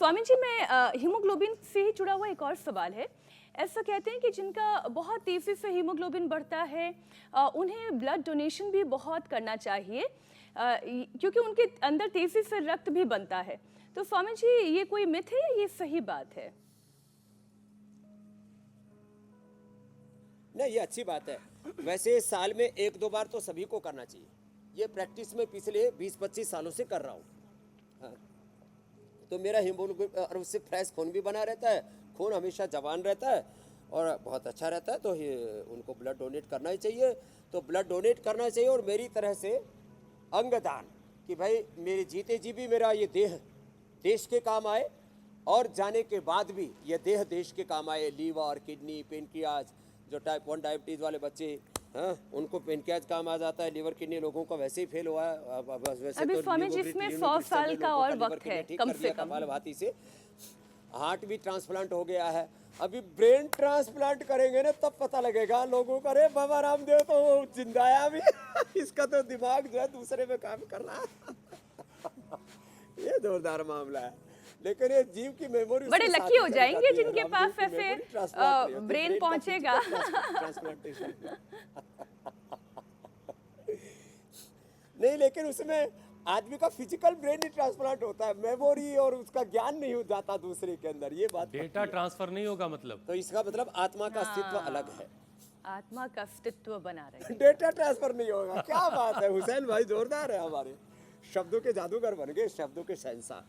स्वामी जी, मैं हीमोग्लोबिन से ही जुड़ा हुआ एक और सवाल है। ऐसा कहते हैं कि जिनका बहुत तेज़ी से हीमोग्लोबिन बढ़ता है उन्हें ब्लड डोनेशन भी बहुत करना चाहिए क्योंकि उनके अंदर तेज़ी से रक्त भी बनता है। तो स्वामी जी, ये कोई मिथ है या ये सही बात है? नहीं, ये अच्छी बात है। वैसे साल में 1-2 बार तो सभी को करना चाहिए। ये प्रैक्टिस में पिछले 20-25 सालों से कर रहा हूँ। हाँ, तो मेरा हीमोग्लोबिन और उससे फ्रेश खून भी बना रहता है, खून हमेशा जवान रहता है और बहुत अच्छा रहता है। तो उनको ब्लड डोनेट करना ही चाहिए। तो ब्लड डोनेट करना चाहिए और मेरी तरह से अंगदान, कि भाई मेरे जीते जी भी मेरा ये देह देश के काम आए और जाने के बाद भी ये देह देश के काम आए। लीवर, किडनी, पेनक्रियाज, जो टाइप 1 डायबिटीज़ वाले बच्चे, हाँ, उनको पेनक्रियाज काम आ जाता है। लीवर किडनी लोगों का वैसे ही फेल हुआ है। वैसे अभी तो स्वामी जी, इसमें 100 साल का और वक्त है कम से कम। कपालभाति से हार्ट भी ट्रांसप्लांट हो गया है। अभी ब्रेन ट्रांसप्लांट करेंगे ना, तब पता लगेगा लोगों को, अरे बाबा रामदेव तो जिंदाया भी इसका तो दिमाग जो है दूसरे में काम कर रहा है। ये जोरदार मामला है। लेकिन ये जीव की मेमोरी बड़े लकी हो जाएंगे जिनके पास ऐसे ब्रेन पहुंचेगा। नहीं, लेकिन उसमें आदमी का फिजिकल ब्रेन ही ट्रांसप्लांट होता है, मेमोरी और उसका ज्ञान नहीं हो जाता दूसरे के अंदर। ये बात डेटा ट्रांसफर नहीं होगा मतलब। तो इसका मतलब आत्मा का अस्तित्व अलग है, आत्मा का अस्तित्व बना रहे। डेटा ट्रांसफर नहीं होगा। क्या बात है हुसैन भाई, जोरदार है। हमारे शब्दों के जादूगर बन गए, शब्दों के शहंशाह।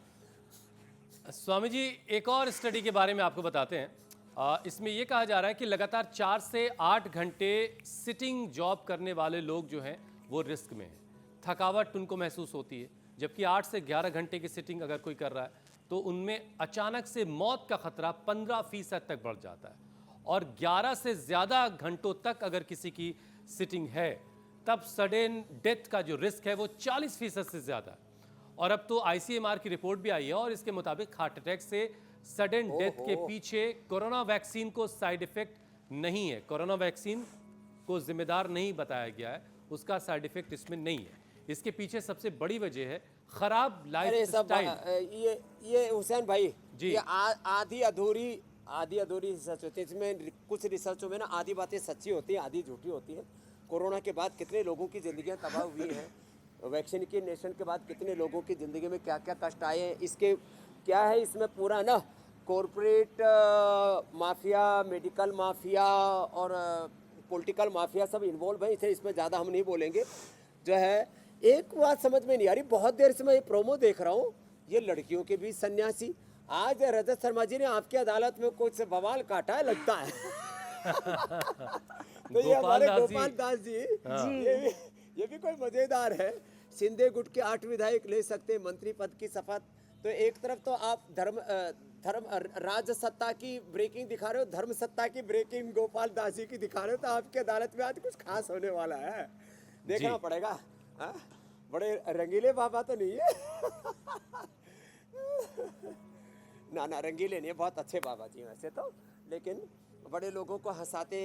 स्वामी जी, एक और स्टडी के बारे में आपको बताते हैं। इसमें यह कहा जा रहा है कि लगातार 4 से 8 घंटे सिटिंग जॉब करने वाले लोग जो हैं वो रिस्क में हैं। थकावट उनको महसूस होती है, जबकि 8 से 11 घंटे की सिटिंग अगर कोई कर रहा है तो उनमें अचानक से मौत का खतरा 15% तक बढ़ जाता है। और 11 से ज़्यादा घंटों तक अगर किसी की सिटिंग है तब सडन डेथ का जो रिस्क है वो 40% से ज़्यादा है। और अब तो ICMR की रिपोर्ट भी आई है और इसके मुताबिक हार्ट अटैक से सडन डेथ के पीछे कोरोना वैक्सीन को साइड इफेक्ट नहीं है। कोरोना वैक्सीन को जिम्मेदार नहीं बताया गया है, उसका साइड इफेक्ट इसमें नहीं है। इसके पीछे सबसे बड़ी वजह है खराब लाइफ स्टाइल। ये हुसैन भाई जी, ये आधी अधूरी रिसर्च होती है। इसमें कुछ रिसर्चों में ना आधी बातें सच्ची होती है, आधी झूठी होती है। कोरोना के बाद कितने लोगों की जिंदगियां तबाह हुई हैं, वैक्सीन के नेशन के बाद कितने लोगों की ज़िंदगी में क्या क्या कष्ट आए हैं, इसके क्या है इसमें पूरा ना कॉरपोरेट माफिया, मेडिकल माफिया और पॉलिटिकल माफिया सब इन्वॉल्व है। इसे इसमें ज़्यादा हम नहीं बोलेंगे। जो है एक बात समझ में नहीं आ रही, बहुत देर से मैं ये प्रोमो देख रहा हूँ, ये लड़कियों के बीच सन्यासी। आज रजत शर्मा जी ने आपकी अदालत में कुछ बवाल काटा है लगता है। तो ये हमारे गोपाल दास जी, ये भी कोई मजेदार है। सिंधे गुट के 8 विधायक ले सकते मंत्री पद की शपथ। तो एक तरफ तो आप धर्म राज सत्ता की ब्रेकिंग दिखा रहे हो, धर्म सत्ता की ब्रेकिंग गोपाल दास जी की दिखा रहे हो। तो आपकी अदालत में आज कुछ खास होने वाला है, देखना पड़ेगा। हाँ, बड़े रंगीले बाबा तो नहीं है। ना रंगीले नहीं, बहुत अच्छे बाबा जी वैसे तो, लेकिन बड़े लोगों को हंसाते,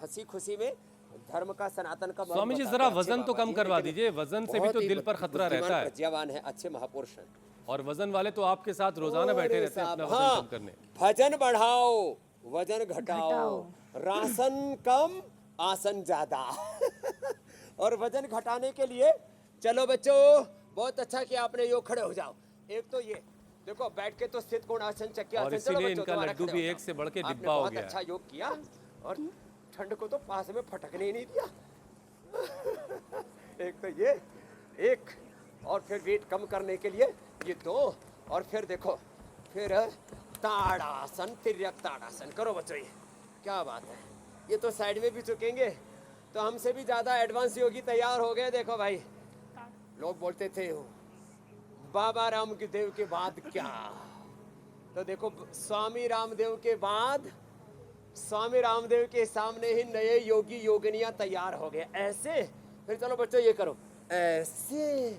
हंसी खुशी में धर्म का, सनातन का। स्वामी जी, जरा वजन तो कम करवा दीजिए, वजन से भी तो दिल पर खतरा रहता है। जवान है, अच्छे महापुरुष हैं। और वजन वाले तो आपके साथ रोजाना बैठे रहते हैं अपना वजन कम करने। भजन बढ़ाओ, वजन घटाओ, राशन कम आसन ज्यादा। और वजन घटाने के लिए चलो बच्चों, बहुत अच्छा कि आपने योग, खड़े हो जाओ। एक तो ये देखो, बैठ के तो स्थित कोण आसन, चक्की आसन। इसीलिए इनका लड्डू भी एक से बढ़ के डिब्बा हो गया। बहुत अच्छा योग किया और ठंड को तो पास में फटकने ही नहीं दिया। एक तो ये एक, और फिर वेट कम करने के लिए ये 2, और फिर देखो फिर ताड़ासन, तिर्यक ताड़ासन करो बच्चों। ये क्या बात है, ये तो साइड में भी झुकेंगे तो हमसे भी ज्यादा एडवांस योगी तैयार हो गए। देखो भाई, लोग बोलते थे बाबा रामदेव के बाद क्या, तो देखो स्वामी रामदेव के बाद स्वामी रामदेव के सामने ही नए योगी योगिनियां तैयार हो गए। ऐसे फिर चलो बच्चों ये करो, ऐसे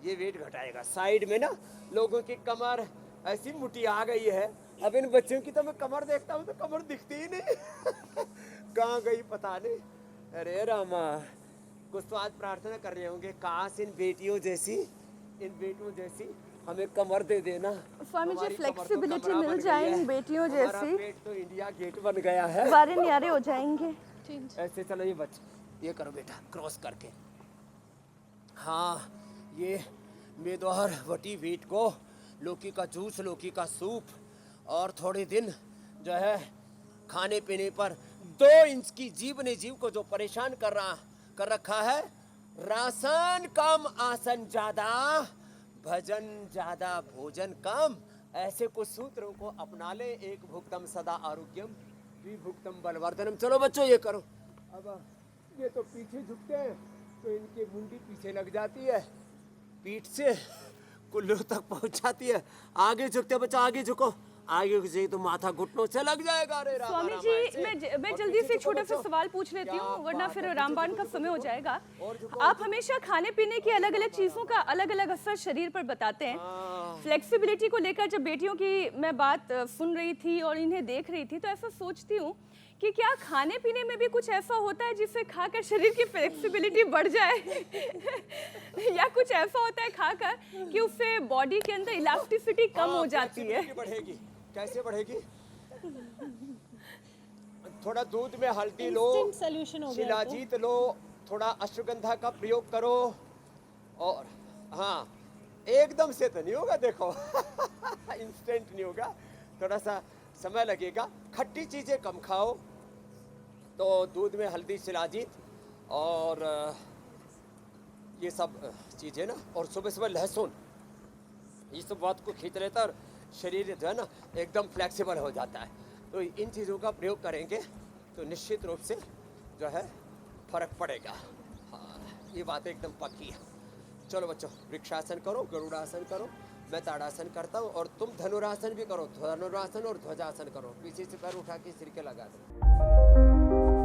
ये वेट घटाएगा। साइड में ना लोगों की कमर ऐसी मुट्ठी आ गई है। अब इन बच्चों की तो मैं कमर देखता हूँ तो कमर दिखती ही नहीं। कहाँ गई पता नहीं। अरे रामा, कुछ तो आज प्रार्थना कर रहे होंगे, काश इन बेटियों जैसी हमें कमर दे देना। स्वामी जी, हमारी कमर तो फ्लेक्सिबिलिटी कमरा मिल बन गई जाएगी है। बेटियों हमारा जैसी, पेट तो इंडिया गेट बन गया है। बारे न्यारे हो जाएंगे। ऐसे चलो ये बच्चे, ये करो बेटा, क्रॉस करके। हाँ, ये मेदोहर वटी वीट को, लौकी का जूस, लौकी का सूप, और थोड़े दिन जो है खाने पीने पर 2 इंच की जीव ने जीव को जो परेशान कर रखा है। राशन कम आसन ज्यादा, भजन ज्यादा भोजन कम, ऐसे कुछ सूत्रों को अपना ले। एक भुक्तम सदा आरोग्यम, द्विभुक्तम बलवर्धनम। चलो बच्चों ये करो। अब ये तो पीछे झुकते हैं तो इनकी मुंडी पीछे लग जाती है, पीठ से कुल्लू तक पहुंच जाती है। आगे झुकते बच्चा, आगे झुको, आगे झुके तो माथा घुटनों से लग जाएगा। अरे रामा स्वामी रामा जी, ऐसे। मैं और जल्दी पीछे से झुको छोटा सा बच्चों। सवाल पूछ लेती क्या हूँ, वरना बात फिर है, रामबाण झुको, का झुको, समय हो झुको। जाएगा। और झुको, आप झुको। हमेशा खाने पीने की अलग अलग चीज़ों का अलग अलग असर शरीर पर बताते हैं। हाँ। फ्लेक्सिबिलिटी को लेकर जब बेटियों की मैं बात सुन रही थी और इन्हें देख रही थी, तो ऐसा सोचती हूँ कि क्या खाने पीने में भी कुछ ऐसा होता है जिससे खाकर शरीर की फ्लेक्सिबिलिटी बढ़ जाए या कुछ ऐसा होता है खाकर कि उससे बॉडी के अंदर इलास्टिसिटी कम हो जाती है? flexibility बढ़ेगी। कैसे बढ़ेगी? थोड़ा दूध में हल्दी लो, सोल्यूशन हो गया शिलाजीत लो, थोड़ा अश्वगंधा का प्रयोग करो। और हाँ, एकदम से तो नहीं होगा, देखो इंस्टेंट नहीं होगा, थोड़ा सा समय लगेगा। खट्टी चीजें कम खाओ, तो दूध में हल्दी, शिलाजीत और ये सब चीजें ना, और सुबह सुबह लहसुन, ये सब बात को खींच लेता है और शरीर जो है ना एकदम फ्लेक्सिबल हो जाता है। तो इन चीज़ों का प्रयोग करेंगे तो निश्चित रूप से जो है फर्क पड़ेगा। हाँ, ये बात एकदम पक्की है। चलो बच्चों, वृक्षासन करो, गरुड़ासन करो, मैं ताड़ासन करता हूँ, और तुम धनुरासन भी करो। धनुरासन और ध्वजासन करो, पीछे से पैर उठा के सिर के लगा दो।